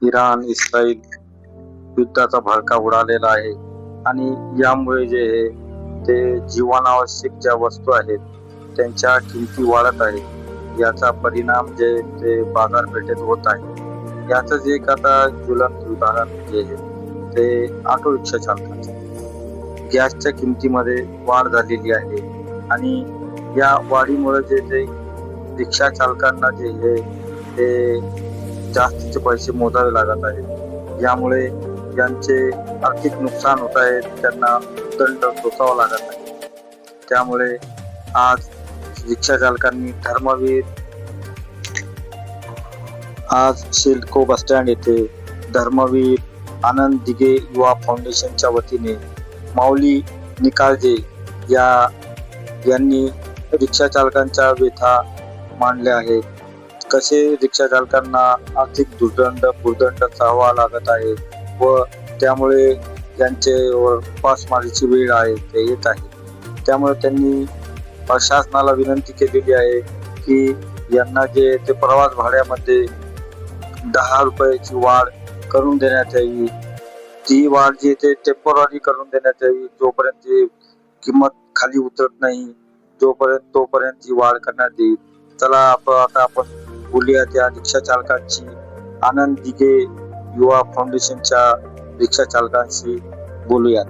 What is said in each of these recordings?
Iran Israel युद्धाचा भडका उडालेला आहे आणि यामुळे जे आहे ते जीवनावश्यक ज्या वस्तू आहेत त्यांच्या किमती वाढत आहेत। याचा परिणाम जे ते बाजारपेठेत होत आहे। याचंच एक आता ज्वलंत उदाहरण जे आहे ते ऑटो रिक्षा चालकांचे। गॅसच्या किमतीमध्ये वाढ झालेली आहे आणि या वाढीमुळे जे ते रिक्षा चालकांना जे आहे ते जास्तीचे पैसे मोजावे लागत आहेत। यामुळे यांचे आर्थिक नुकसान होत आहे, त्यांना दंड सोसावा लागत आहे। त्यामुळे आज रिक्षा चालकांनी आज सिडको बस स्टँड येथे धर्मवीर आनंद दिघे युवा फाउंडेशनच्या वतीने माऊली निकाळजे यांनी रिक्षा चालकांच्या व्यथा मांडल्या आहेत। कसे रिक्षा चालकांना आर्थिक भुर्दंड सहावा लागत आहे व त्यामुळे त्यांच्यावर उपासमारीची वेळ आहे ते येत आहे। त्यामुळे त्यांनी प्रशासनाला विनंती केलेली आहे की यांना जे ते प्रवास भाड्यामध्ये 10 रुपयाची वाढ करून देण्यात यावी। ती वाढ जी ते टेम्पररी करून देण्यात यावी, जोपर्यंत किंमत खाली उतरत नाही तोपर्यंत ती वाढ करण्यात येईल। चला आता आपण बोलूया त्या रिक्षा चालकांची, आनंद दिघे युवा फाउंडेशनच्या रिक्षा चालकांशी बोलूया।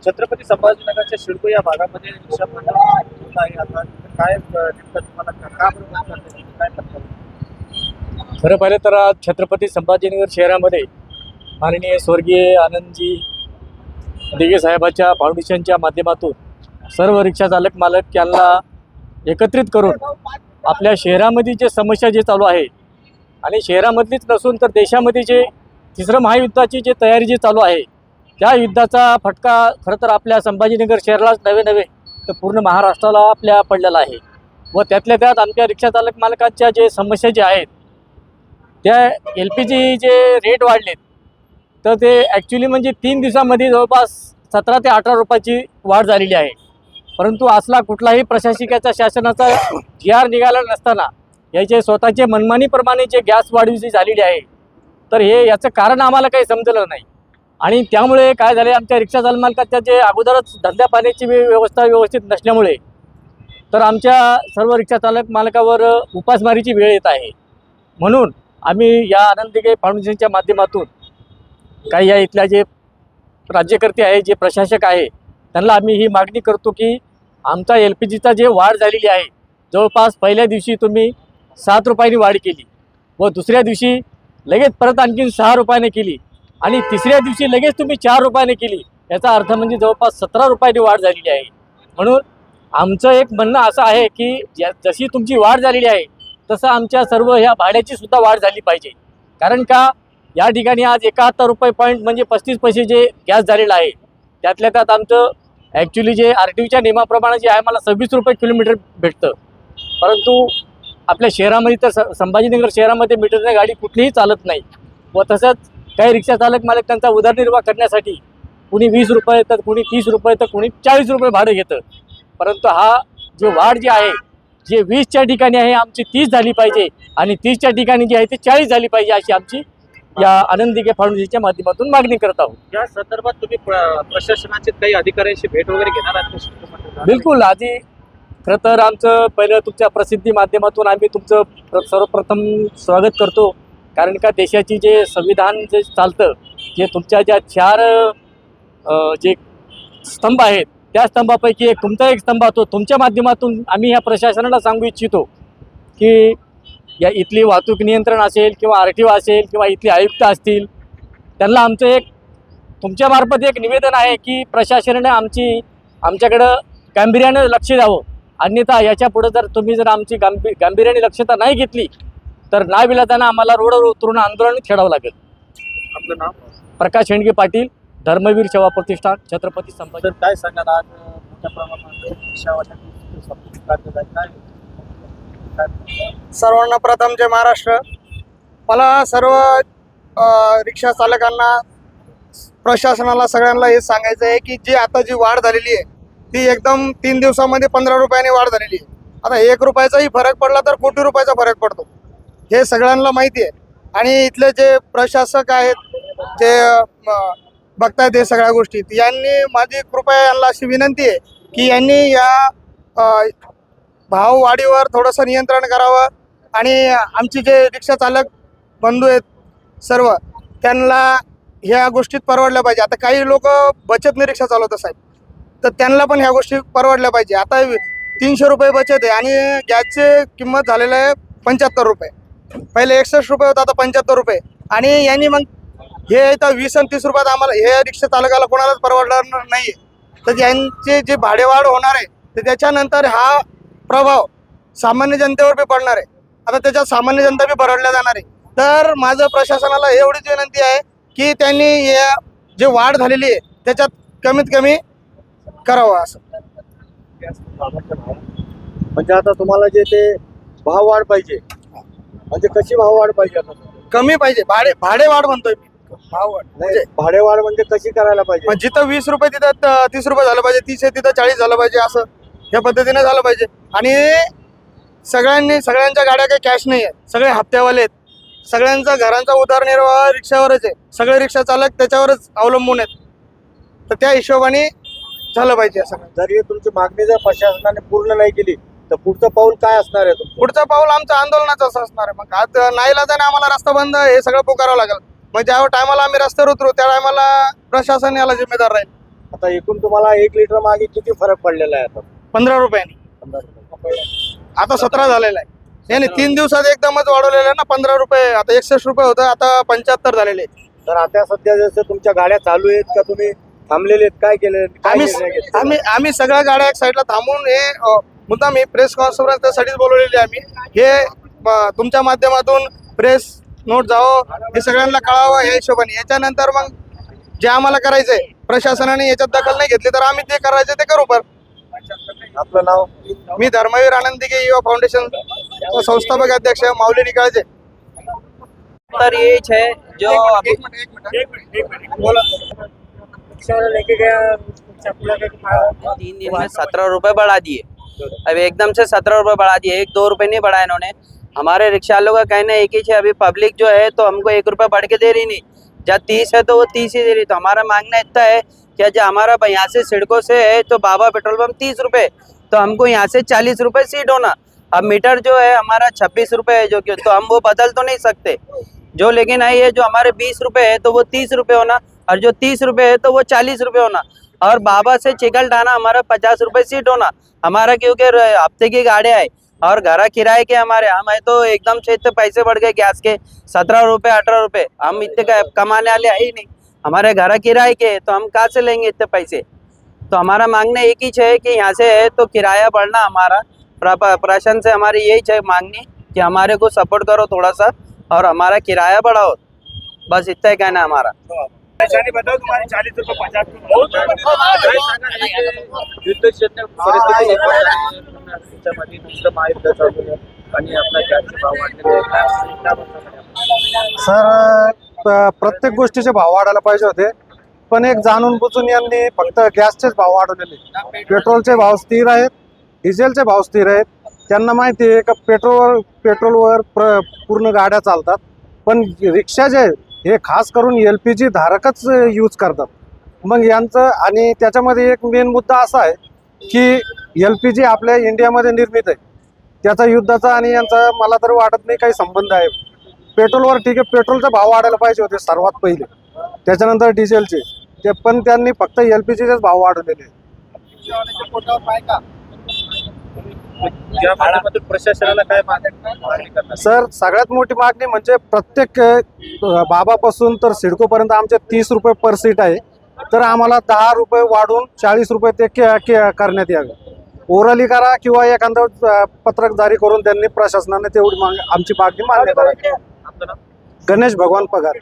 छत्रपती संभाजीनगरच्या सिडको या भागामध्ये रिक्षा मंडळ आहे। आता काय नेमकं तुम्हाला काय करतात? खरं पाहिलं तर आज छत्रपती संभाजीनगर शहरामध्ये माननीय स्वर्गीय आनंदजी दिघे साहेबाच्या फाउंडेशनच्या माध्यमातून सर्व रिक्षा चालक मालक यांना एकत्रित करून आपल्या शहरामध्ये जे समस्या जे चालू आहे आणि शहरामधलीच नसून तर देशामध्ये जे तिसरं महायुद्धाची जे तयारी जी चालू आहे त्या युद्धाचा फटका खरं तर आपल्या संभाजीनगर शहरालाच नव्हे तर पूर्ण महाराष्ट्राला आपल्या पडलेला आहे। व त्यातल्या त्यात आमच्या रिक्षा चालक मालकांच्या जे समस्या जे आहेत त्या LPG जे रेट वाढलेत तर ते ॲक्च्युली म्हणजे 3 दिवसामध्ये जवळपास 17 ते 18 रुपयाची वाढ झालेली आहे। परंतु असला कुठलाही प्रशासकीयाचा शासनाचा GR निघाला नसताना याचे स्वतःचे मनमानीप्रमाणे जे गॅस वाढीची झालेली आहे तर याचं कारण आम्हाला काही समजलं नाही। आणि त्यामुळे काय झाले, आमच्या रिक्षा चालक मालकाच्या जे अगोदरच धंद्या पाण्याची व्यवस्था व्यवस्थित नसल्यामुळे तर आमच्या सर्व रिक्षा चालक मालकावर उपासमारीची वेळ येत आहे। म्हणून आम्ही या आनंद दिघे फाउंडेशनच्या माध्यमातून काही या इथल्या जे राज्यकर्ते आहे, जे प्रशासक आहे, त्यांना आम्ही ही मागणी करतो की आमचा LPGचा जे वाढ झालेली आहे, जवळपास पहिल्या दिवशी तुम्ही 7 रुपयांनी वाढ केली व दुसऱ्या दिवशी लगेच परत आणखीन 6 रुपयाने केली आणि तिसऱ्या दिवशी लगेच तुम्ही 4 रुपयाने केली। याचा अर्थ म्हणजे जवळपास 17 रुपयांनी वाढ झालेली आहे। म्हणून आमचं एक म्हणणं असं आहे की जशी तुमची वाढ झालेली आहे तसं आमच्या सर्व ह्या भाड्याची सुद्धा वाढ झाली पाहिजे। कारण का या ठिकाणी आज 71 रुपये पॉईंट म्हणजे 35 पैसे जे गॅस झालेलं आहे त्यातल्या त्यात आमचं ॲक्च्युली जे RTOच्या नियमाप्रमाणे जे आहे मला 26 रुपये किलोमीटर भेटतं। परंतु आपल्या शहरामध्ये तर संभाजीनगर शहरामध्ये मीटरने गाडी कुठलीही चालत नाही व तसंच काही रिक्षा चालक मालक त्यांचा उदरनिर्वाह करण्यासाठी कुणी 20 रुपये तर कुणी 30 रुपये तर कुणी 40 रुपये भाडं घेतं। परंतु हा जो वाढ जी आहे जे 20च्या ठिकाणी आहे आमची 30 झाली पाहिजे आणि 30च्या ठिकाणी जी आहे ती 40 झाली पाहिजे अशी आमची या आनंद दिघे फाउंडेशनच्या माध्यमातून मागणी करत आहोत। या संदर्भात तुम्ही प्रशासनाचे काही अधिकाऱ्यांशी भेट वगैरे घेणार आहात? बिलकुल। आधी खरं तर आमचं पहिलं तुमच्या प्रसिद्धी माध्यमातून आम्ही तुमचं सर्वप्रथम स्वागत करतो। कारण का देशाची जे संविधान जे चालतं, जे तुमच्या ज्या 4 जे स्तंभ आहेत त्या स्तंभापैकी एक तुमचा एक स्तंभ तो तुमच्या माध्यमातून आम्ही ह्या प्रशासनाला सांगू इच्छितो की या इथली वाहतूक नियंत्रण असेल किंवा RTO असेल किंवा इथले आयुक्त असतील त्यांना आमचं एक तुमच्यामार्फत एक निवेदन आहे की प्रशासनाने आमच्याकडं गांभीर्याने लक्ष द्यावं। अन्यथा याच्या पुढे तुम्ही जर आमची गांभीर्याने लक्षता नाही घेतली तर नाविलाजाने आम्हाला रोडवर उतरून आंदोलन छेडावं लागेल। आपलं नाव? प्रकाश शेंडगे पाटील, धर्मवीर सेवा प्रतिष्ठान, छत्रपती संभाजी। काय सांगाल आज मोठ्या प्रमाणात सर्वांना प्रथम जय महाराष्ट्र। मला सर्व रिक्षा चालकांना, प्रशासनाला, सगळ्यांना हे सांगायचं आहे की जी आता जी वाढ झालेली आहे ती एकदम 3 दिवसामध्ये 15 रुपयांनी वाढ झालेली आहे। आता 1 रुपयाचाही फरक पडला तर कोटी रुपयाचा फरक पडतो। हे सगळ्यांना माहिती आहे. आणि इथले जे प्रशासक आहेत जे बघतायत हे सगळ्या गोष्टी, यांनी माझी कृपया यांना अशी विनंती आहे की यांनी या भाववाढीवर थोडंसं नियंत्रण करावं. आणि आमचे जे रिक्षा चालक बंधू आहेत सर्व, त्यांना ह्या गोष्टीत परवडल्या पाहिजे. आता काही लोक बचतने रिक्षा चालवतात साहेब, तर त्यांना पण ह्या गोष्टी परवडल्या पाहिजे. आता 300 रुपये बचत आहे आणि गॅसची किंमत झालेलं आहे 75 रुपये. पहिले 61 रुपये होता, आता 75 रुपये. आणि यांनी मग हे इथं 20 आणि 30 रुपयात आम्हाला हे रिक्षा चालकाला कोणालाच परवडणार नाही आहे. तर यांचे जे भाडेवाढ होणार आहे तर त्याच्यानंतर हा प्रभाव सामान्य जनतेवर बी पडणार आहे. आता त्याच्यात सामान्य जनता बी भरडल्या जाणार आहे. तर माझं प्रशासनाला एवढीच विनंती आहे की त्यांनी या जे वाढ झालेली आहे त्याच्यात कमीत कमी करावं असं. म्हणजे आता तुम्हाला जे ते भाववाढ पाहिजे, म्हणजे कशी भाववाढ पाहिजे? आता कमी पाहिजे. भाडेवाढ म्हणतोय मी, भाववाढ म्हणजे भाडेवाढ म्हणजे कशी करायला पाहिजे? जिथं 20 रुपये तिथं 30 रुपये झालं पाहिजे, 30 आहे तिथं 40 झालं पाहिजे, असं ह्या पद्धतीने झालं पाहिजे. आणि सगळ्यांच्या गाड्या काही कॅश नाही आहेत, सगळे हप्त्यावाले आहेत. सगळ्यांचा घरांचा उदरनिर्वाह रिक्षावरच आहे, सगळे रिक्षा चालक त्याच्यावरच अवलंबून आहेत. तर त्या हिशोबाने झालं पाहिजे असं. जर ही तुमची मागणी जर प्रशासनाने पूर्ण नाही केली तर पुढचं पाऊल काय असणार आहे तुमचं? पुढचं पाऊल आमचं आंदोलनाचं असं असणार आहे. मग आज नाईलाजाने आम्हाला रस्ता बंद हे सगळं पुकारावं लागेल. मग ज्या टायमाला आम्ही रस्त्यावर उतरू त्या टायमाला प्रशासन याला जिम्मेदार राहील. आता एकूण तुम्हाला 1 लिटर मागे किती फरक पडलेला आहे? आता 15 रुपयांनी 15 रुपये. आता 17 झालेला आहे. नाही 3 दिवसात एकदमच वाढवलेलं आहे ना 15 रुपये. आता 61 रुपये होतं, आता 75 झालेले. तर आता सध्या जसं तुमच्या गाड्या चालू आहेत का तुम्ही थांबलेले आहेत? काय केले? काय निर्णय घेतले? आम्ही सगळ्या गाड्या एक साईडला थांबून हे मुद्दाम मी प्रेस कॉन्फरन्स त्यासाठीच बोलवलेली आहे. आम्ही हे तुमच्या माध्यमातून प्रेस नोट जावं, हे सगळ्यांना कळावं या हिशोबाने. याच्यानंतर मग जे आम्हाला करायचंय प्रशासनाने याच्यात दखल नाही घेतली तर आम्ही ते करायचे ते करू. पण आपलं नाव? मी धर्मवीर आनंद दिघे युवा फाउंडेशन संस्थापक अध्यक्ष माऊली निकाळजे. तर ये है जो अभी बोला. 3 दिन में 17 रुपए बढ़ा दिए। अब एकदम से 17 रुपए बढ़ा दिए, 1-2 रुपए नहीं बढ़ाए इन्होंने। हमारे रिक्शा वालों का कहना एक ही है, अभी पब्लिक जो है तो हमको 1 रुपया बढ़ के दे रही नहीं, जब 30 है तो वो 30 ही दे रही। तो हमारा मांगना इतना है कि जो हमारा यहाँ से सिडको से है तो बाबा पेट्रोल पंप 30 रुपए, तो हमको यहाँ से 40 रुपए सीट होना। अब मीटर जो है हमारा 26 रुपए है, जो कि तो हम वो बदल तो नहीं सकते जो, लेकिन आई है जो हमारे 20 रुपए है तो वो 30 रुपए होना, और जो 30 रुपए है तो वो 40 रुपए होना। और बाबा से चिकलठाना हमारा 50 रुपए सीट होना हमारा, क्योंकि हफ्ते की गाड़ियाँ है और घर किराए के हमारे, हम है तो एकदम से इतने पैसे बढ़ गए गैस के 17 रुपए 18 रुपए। हम इतने कमाने वाले है ही नहीं, हमारे घर किराए के, तो हम कहाँ से लेंगे इतने पैसे। तो हमारा मांगना एक ही है कि यहाँ से है तो किराया बढ़ना, हमारा प्रशासन से हमारी यही है मांगनी कि हमारे को सपोर्ट करो थोड़ा सा और हमारा किराया बढ़ाओ, बस इतना ही कहना है हमारा। बताओ तुम्हारे 40 रुपये 50 युद्ध परिस्थिती महायुद्ध चालू आहे आणि आपला गॅसचे भाव वाढलेले. सर प्रत्येक गोष्टीचे भाव वाढायला पाहिजे होते, पण एक जाणून बुजून यांनी फक्त गॅसचेच भाव वाढवलेले. पेट्रोलचे भाव स्थिर आहेत, डिझेलचे भाव स्थिर आहेत. त्यांना माहिती आहे का पेट्रोलवर पूर्ण गाड्या चालतात, पण रिक्षा जे हे खास करून LPG धारकच यूज करतात. मग यांचं आणि त्याच्यामध्ये एक मेन मुद्दा असा आहे की LPG आपल्या इंडियामध्ये निर्मित आहे, त्याचा युद्धाचा आणि यांचा मला तर वाटत नाही काही संबंध आहे. पेट्रोलवर ठीक आहे, पेट्रोलचा भाव वाढायला पाहिजे होते सर्वात पहिले, त्याच्यानंतर डिझेलचे, ते पण त्यांनी फक्त LPGचेच भाव वाढवलेले. प्रशासनाला काय मागणी करणार? सर सगळ्यात मोठी मागणी म्हणजे प्रत्येक बाबापासून तर सिडकोपर्यंत आमचे 30 रुपये पर सीट आहे, तर आम्हाला 10 रुपये वाढून 40 रुपये ते करण्यात यावे. ओरली करा किंवा एखादं पत्रक जारी करून त्यांनी प्रशासनाने तेवढी आमची मागणी मान्य करावी. गणेश भगवान पगार.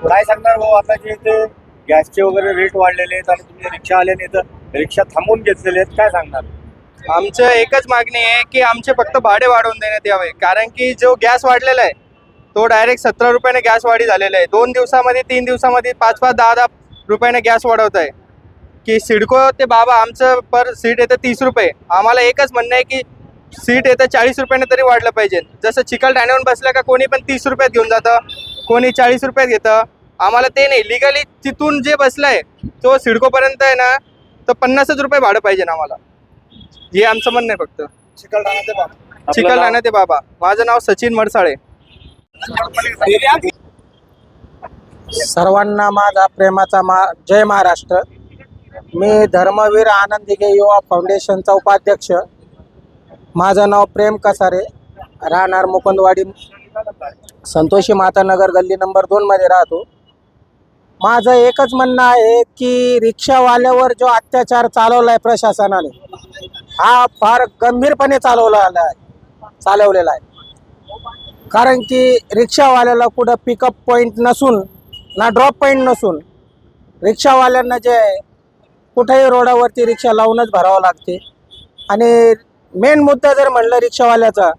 काय सांगणार भाऊ, आता जे इथे गॅसचे वगैरे रेट वाढलेले आहेत आणि तुम्ही रिक्षा आले नाही तर रिक्षा थांबवून घेतलेले आहेत, काय सांगणार? आमचं एकच मागणी आहे की आमचे फक्त भाडे वाढवून देण्यात यावे. कारण की जो गॅस वाढलेला आहे तो डायरेक्ट 17 रुपयाने गॅस वाढी झालेला आहे. 2 दिवसामध्ये 3 दिवसामध्ये 5-5 10-10 रुपयाने गॅस वाढवत आहे. की सिडको ते बाबा आमचं पर सीट येतं 30 रुपये. आम्हाला एकच म्हणणं आहे की सीट आहे तर 40 रुपयाने तरी वाढलं पाहिजे. जसं चिकलठाण्याहून बसलं का कोणी पण 30 रुपयात घेऊन जातं, कोणी 40 रुपयात घेतं. आम्हाला ते नाही, लिगली तिथून जे बसलाय तो सिडकोपर्यंत आहे ना, तर 50च रुपये भाडं पाहिजे ना आम्हाला. हे आमचं म्हणणं आहे फक्त. चिकलठाणा ते बाबा. माझं नाव सचिन मडसाळे. सर्वांना माझा प्रेमाचा जय महाराष्ट्र. मी धर्मवीर आनंद दिघे युवा फाउंडेशनचा उपाध्यक्ष. माझं नाव प्रेम कसारे, राहणार मुकुंदवाडी, संतोषी मातानगर गल्ली नंबर 2 मध्ये राहतो. माझं एकच म्हणणं आहे की रिक्षावाल्यावर जो अत्याचार चालवला आहे प्रशासनाने, हा फार गंभीरपणे चालवलेला आहे. कारण की रिक्षावाल्याला कुठं पिकअप पॉईंट नसून ना ड्रॉप पॉईंट नसून रिक्षावाल्यांना जे आहे कुठेही रोडावरती रिक्षा लावूनच भरावं लागते. आणि मेन मुद्दा जर म्हणलं रिक्षावाल्याचा,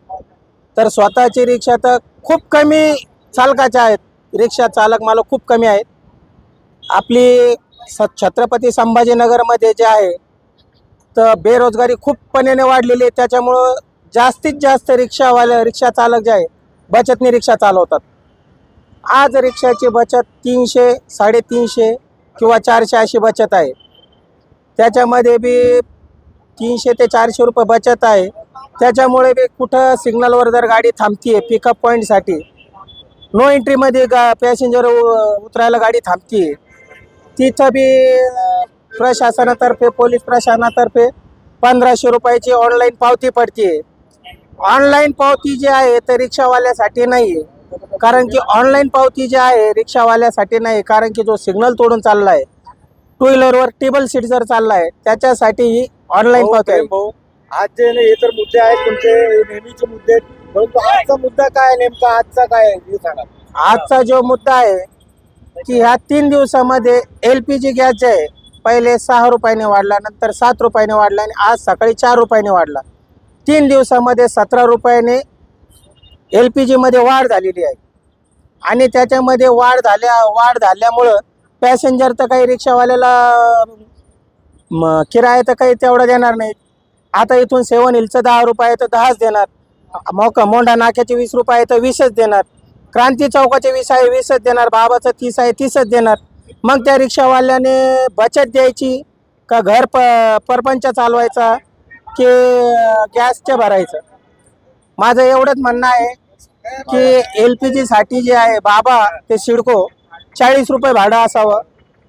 तर स्वतःची रिक्षा तर खूप कमी चालकाच्या आहेत. रिक्षा चालक मला खूप कमी आहेत. आपली छत्रपती संभाजीनगरमध्ये जे आहे तर बेरोजगारी खूप पणेने वाढलेली आहे. त्याच्यामुळं जास्तीत जास्त रिक्षा चालक जे आहे बचतनी रिक्षा चालवतात. आज रिक्षाची बचत 300, 350 किंवा 400 अशी बचत आहे. त्याच्यामध्ये बी 300 ते 400 रुपये बचत आहे. त्याच्यामुळे बी कुठं सिग्नलवर जर गाडी थांबतीये पिकअप पॉईंटसाठी, नो एंट्रीमध्ये पॅसेंजर उतरायला गाडी थांबतीये, तिथं बी प्रशासनातर्फे, पोलीस प्रशासनातर्फे 1500 रुपयाची ऑनलाईन पावती पडते. ऑनलाईन पावती जी आहे तर रिक्षावाल्यासाठी नाही आहे. कारण की ऑनलाईन पावती जी आहे रिक्षावाल्यासाठी नाही, कारण की जो सिग्नल तोडून चालला आहे, टू व्हीलरवर टेबल सीट जर चालला आहे त्याच्यासाठी ही ऑनलाईन पावती आहे. आज जे हे तर मुद्दे आहेत तुमचे नेहमीचे मुद्दे आहेत, परंतु आजचा मुद्दा काय आहे नेमका? आजचा काय आहे हे सांगा. आजचा जो मुद्दा आहे की ह्या 3 दिवसामध्ये LPG गॅस जे आहे पहिले 6 रुपयाने वाढला, नंतर 7 रुपयाने वाढला आणि आज सकाळी 4 रुपयाने वाढला. 3 दिवसामध्ये 17 रुपयाने LPG मध्ये वाढ झालेली आहे. आणि त्याच्यामध्ये वाढ झाल्यामुळं पॅसेंजर तर काही रिक्षावाल्याला किराया तर काही तेवढा देणार नाहीत. आता इथून 7 हिलचं 10 रुपये तर 10च देणार, मोंढा नाक्याचे 20 रुपये तर 20च देणार, क्रांती चौकाचे 20 आहे 20च देणार, बाबाचं 30 आहे 30च देणार. मग त्या रिक्षावाल्याने बचत द्यायची का घर परपंच चालवायचा की गॅसचं भरायचं? माझं एवढंच म्हणणं आहे की LPG साठी जे आहे बाबा ते सिडको 40 रुपये भाडं असावं,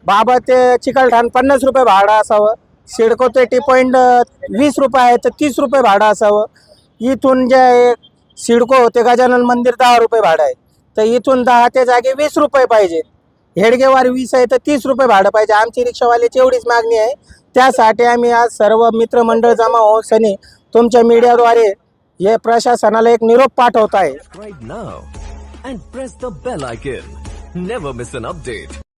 बाबा ते चिकलठाण 50 रुपये भाडं असावं, सिडको ते टी पॉईंट 20 रुपये आहे तर 30 रुपये भाडं असावं. इथून जे आहे सिडको ते गजानन मंदिर 10 रुपये भाडं आहे, तर इथून 10 ते जागी 20 रुपये पाहिजे. हेडगेवार 20 आहे तर 30 रुपये भाडं पाहिजे. आमची रिक्षावाल्याची एवढीच मागणी आहे. त्यासाठी आम्ही आज सर्व मित्रमंडळ जमा होऊन सनी तुमच्या मीडियाद्वारे हे प्रशासनाला एक निरोप पाठवत आहे. Subscribe now and press the bell icon. Never miss an update.